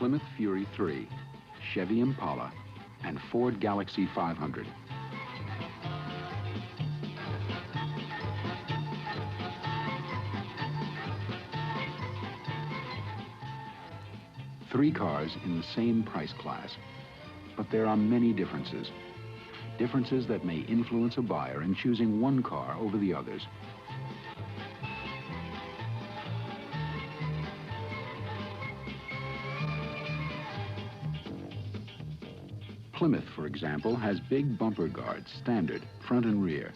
Plymouth Fury III, Chevy Impala, and Ford Galaxie 500. Three cars in the same price class, but there are many differences. Differences that may influence a buyer in choosing one car over the others. Plymouth, for example, has big bumper guards, standard, front and rear,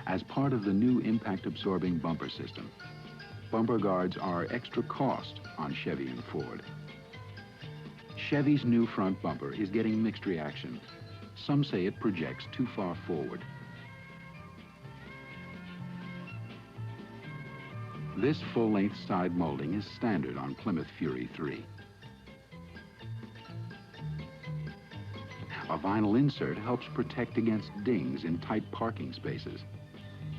as part of the new impact-absorbing bumper system. Bumper guards are extra cost on Chevy and Ford. Chevy's new front bumper is getting mixed reaction. Some say it projects too far forward. This full-length side molding is standard on Plymouth Fury III. A vinyl insert helps protect against dings in tight parking spaces.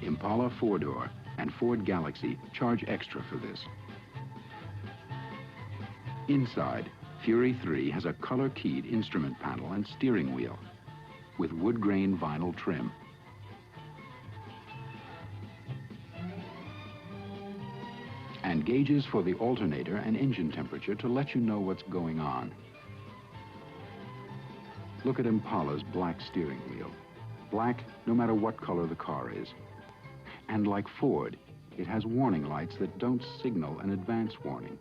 Impala four-door and Ford Galaxie charge extra for this. Inside, Fury III has a color-keyed instrument panel and steering wheel with wood-grain vinyl trim. And gauges for the alternator and engine temperature to let you know what's going on. Look at Impala's black steering wheel. Black no matter what color the car is. And like Ford, it has warning lights that don't signal an advance warning.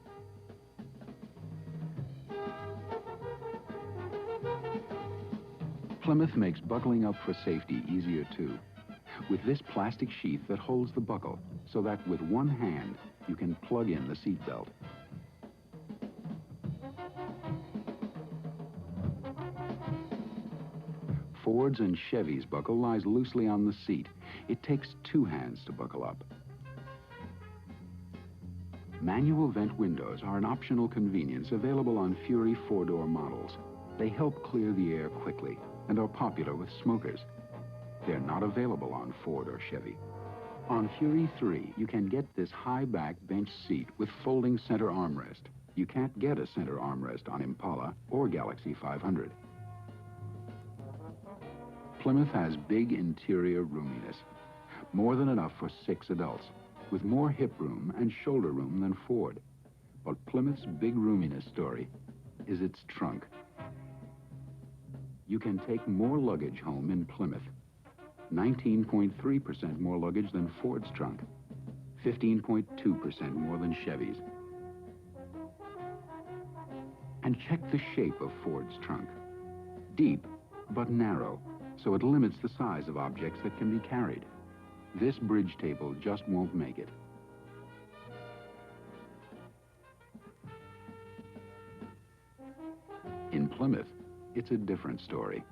Plymouth makes buckling up for safety easier too, with this plastic sheath that holds the buckle so that with one hand you can plug in the seat belt. Ford's and Chevy's buckle lies loosely on the seat. It takes two hands to buckle up. Manual vent windows are an optional convenience available on Fury four-door models. They help clear the air quickly and are popular with smokers. They're not available on Ford or Chevy. On Fury III, you can get this high-back bench seat with folding center armrest. You can't get a center armrest on Impala or Galaxie 500. Plymouth has big interior roominess, more than enough for 6 adults, with more hip room and shoulder room than Ford. But Plymouth's big roominess story is its trunk. You can take more luggage home in Plymouth. 19.3% more luggage than Ford's trunk. 15.2% more than Chevy's. And check the shape of Ford's trunk. Deep, but narrow, so it limits the size of objects that can be carried. This bridge table just won't make it. In Plymouth, it's a different story.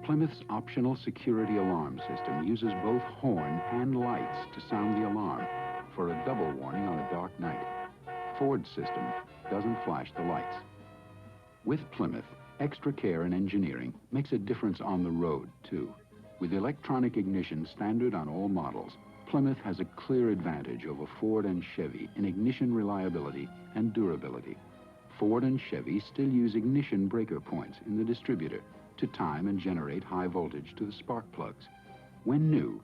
Plymouth's optional security alarm system uses both horn and lights to sound the alarm for a double warning on a dark night. Ford's system doesn't flash the lights. With Plymouth, extra care and engineering makes a difference on the road, too. With electronic ignition standard on all models, Plymouth has a clear advantage over Ford and Chevy in ignition reliability and durability. Ford and Chevy still use ignition breaker points in the distributor to time and generate high voltage to the spark plugs. When new,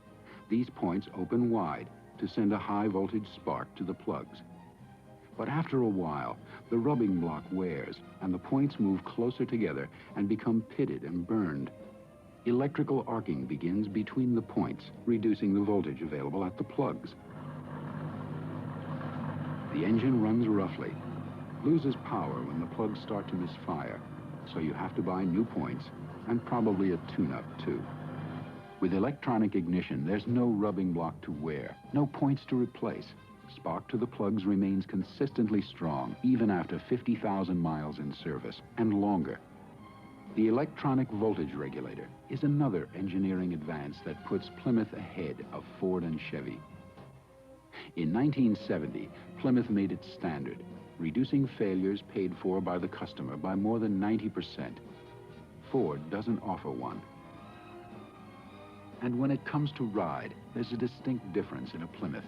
these points open wide to send a high voltage spark to the plugs. But after a while, the rubbing block wears and the points move closer together and become pitted and burned. Electrical arcing begins between the points, reducing the voltage available at the plugs. The engine runs roughly, loses power when the plugs start to misfire, so you have to buy new points and probably a tune-up too. With electronic ignition, there's no rubbing block to wear, no points to replace. Spark to the plugs remains consistently strong even after 50,000 miles in service and longer. The electronic voltage regulator is another engineering advance that puts Plymouth ahead of Ford and Chevy. In 1970, Plymouth made it standard, reducing failures paid for by the customer by more than 90%. Ford doesn't offer one. And when it comes to ride, there's a distinct difference in a Plymouth.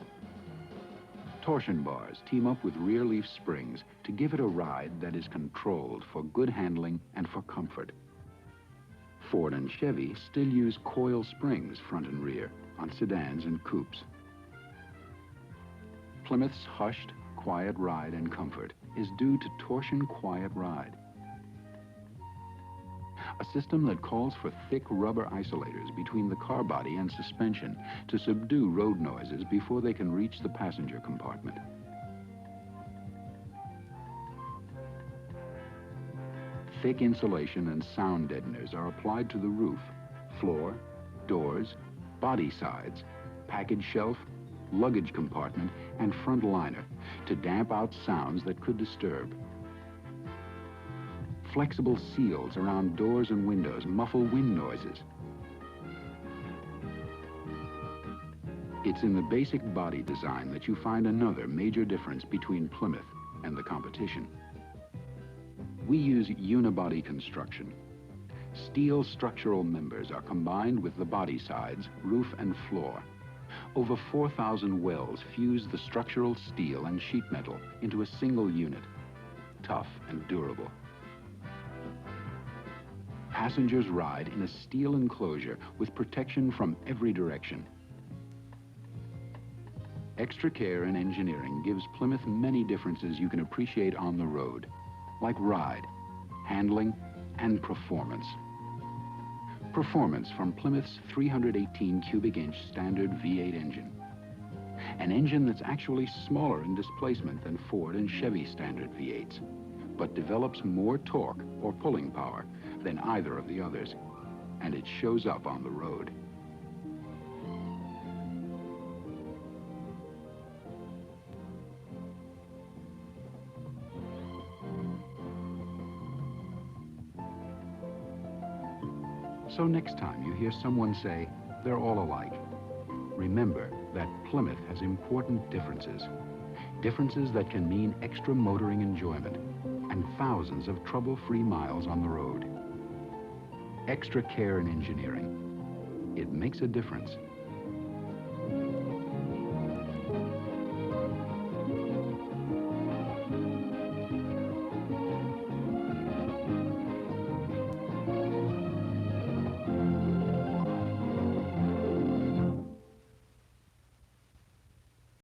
Torsion bars team up with rear leaf springs to give it a ride that is controlled for good handling and for comfort. Ford and Chevy still use coil springs front and rear on sedans and coupes. Plymouth's hushed, quiet ride and comfort is due to Torsion Quiet Ride, a system that calls for thick rubber isolators between the car body and suspension to subdue road noises before they can reach the passenger compartment. Thick insulation and sound deadeners are applied to the roof, floor, doors, body sides, package shelf, luggage compartment, and front liner to damp out sounds that could disturb. Flexible seals around doors and windows muffle wind noises. It's in the basic body design that you find another major difference between Plymouth and the competition. We use unibody construction. Steel structural members are combined with the body sides, roof, and floor. Over 4,000 welds fuse the structural steel and sheet metal into a single unit, tough and durable. Passengers ride in a steel enclosure with protection from every direction. Extra care and engineering gives Plymouth many differences you can appreciate on the road, like ride, handling, and performance. Performance from Plymouth's 318 cubic inch standard V8 engine. An engine that's actually smaller in displacement than Ford and Chevy standard V8s, but develops more torque or pulling power than either of the others, and it shows up on the road. So next time you hear someone say, they're all alike, remember that Plymouth has important differences. Differences that can mean extra motoring enjoyment and thousands of trouble-free miles on the road. Extra care and engineering. It makes a difference.